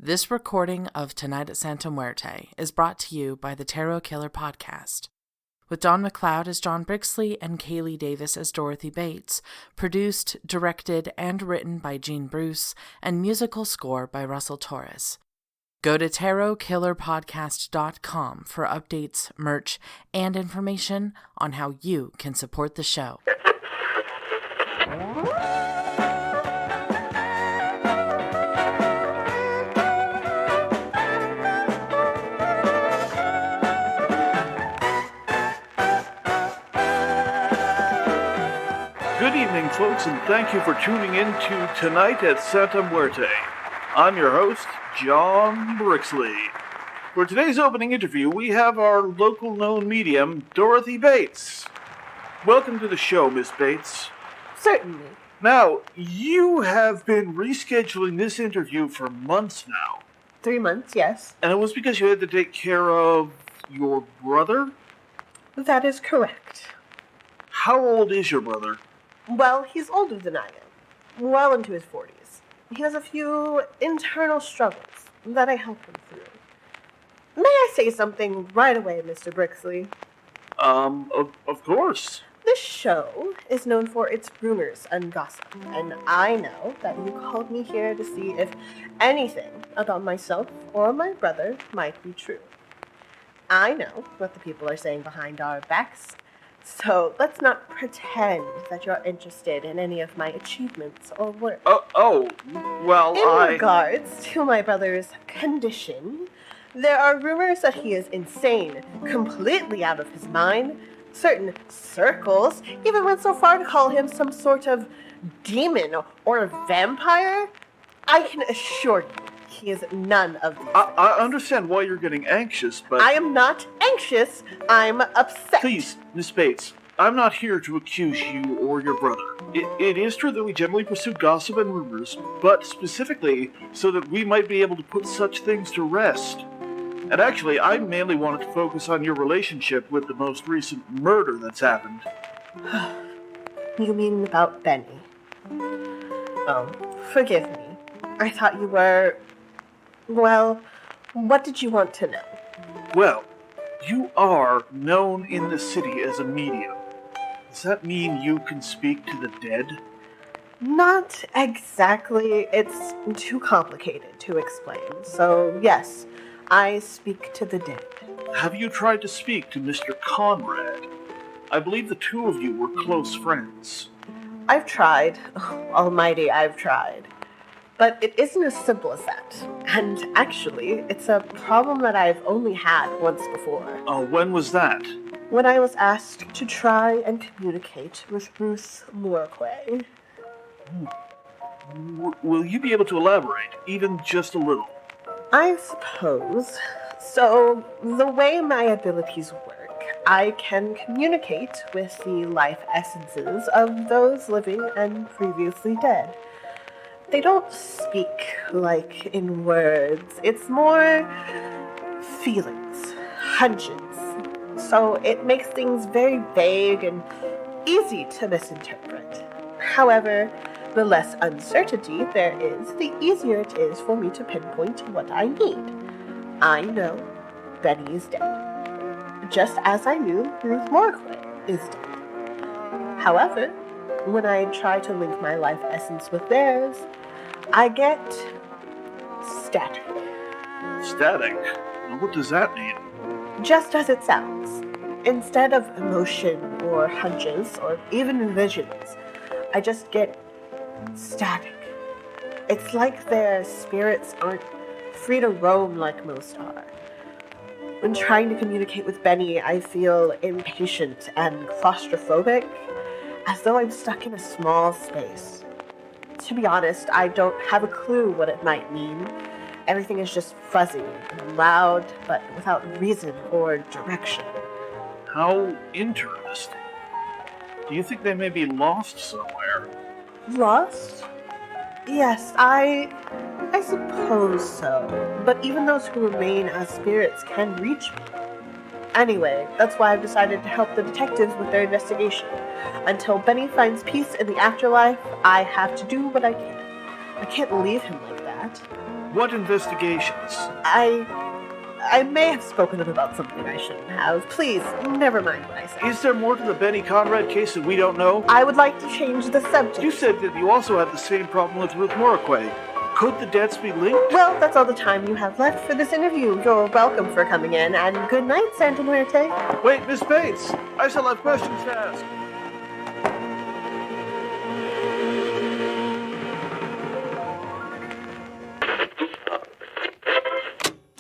This recording of Tonight at Santa Muerte is brought to you by the Tarot Killer Podcast. With Don McLeod as John Brixley and Kaylee Davis as Dorothy Bates, produced, directed, and written by Gene Bruce, and musical score by Russell Torres. Go to tarotkillerpodcast.com for updates, merch, and information on how you can support the show. Good evening, folks, and thank you for tuning in to Tonight at Santa Muerte. I'm your host, John Brixley. For today's opening interview, we have our local known medium, Dorothy Bates. Welcome to the show, Miss Bates. Certainly. Now, you have been rescheduling this interview for months now. 3 months, yes. And it was because you had to take care of your brother? That is correct. How old is your brother? Well, he's older than I am. Well into his 40s. He has a few internal struggles that I help him through. May I say something right away, Mr. Brixley? Of course. This show is known for its rumors and gossip, and I know that you called me here to see if anything about myself or my brother might be true. I know what the people are saying behind our backs, so let's not pretend that you're interested in any of my achievements or work. In regards to my brother's condition, there are rumors that he is insane, completely out of his mind. Certain circles even went so far to call him some sort of demon or vampire. I can assure you, he is none of these things. I understand why you're getting anxious, but... I am not anxious. I'm upset. Please, Miss Bates, I'm not here to accuse you or your brother. It is true that we generally pursue gossip and rumors, but specifically so that we might be able to put such things to rest. And actually, I mainly wanted to focus on your relationship with the most recent murder that's happened. You mean about Benny? Oh, forgive me. I thought you were... Well, what did you want to know? Well, you are known in the city as a medium. Does that mean you can speak to the dead? Not exactly. It's too complicated to explain. So, yes, I speak to the dead. Have you tried to speak to Mr. Conrad? I believe the two of you were close friends. I've tried. Oh, almighty, I've tried. But it isn't as simple as that. And actually, it's a problem that I've only had once before. Oh, when was that? When I was asked to try and communicate with Bruce Morquay. Will you be able to elaborate, even just a little? I suppose. So, the way my abilities work, I can communicate with the life essences of those living and previously dead. They don't speak like in words. It's more feelings, hunches. So it makes things very vague and easy to misinterpret. However, the less uncertainty there is, the easier it is for me to pinpoint what I need. I know Benny is dead, just as I knew Ruth Morquay is dead. However, when I try to link my life essence with theirs, I get static. Static? What does that mean? Just as it sounds. Instead of emotion or hunches or even visions, I just get static. It's like their spirits aren't free to roam like most are. When trying to communicate with Benny, I feel impatient and claustrophobic, as though I'm stuck in a small space. To be honest, I don't have a clue what it might mean. Everything is just fuzzy and loud, but without reason or direction. How interesting. Do you think they may be lost somewhere? Lost? Yes, I suppose so. But even those who remain as spirits can reach me. Anyway, that's why I've decided to help the detectives with their investigation. Until Benny finds peace in the afterlife, I have to do what I can. I can't leave him like that. What investigations? I may have spoken up about something I shouldn't have. Please, never mind what I said. Is there more to the Benny Conrad case that we don't know? I would like to change the subject. You said that you also had the same problem with Ruth Moraquay. Could the deaths be linked? Well, that's all the time you have left for this interview. You're welcome for coming in, and good night, Santa Muerte. Wait, Miss Bates, I still have questions to ask.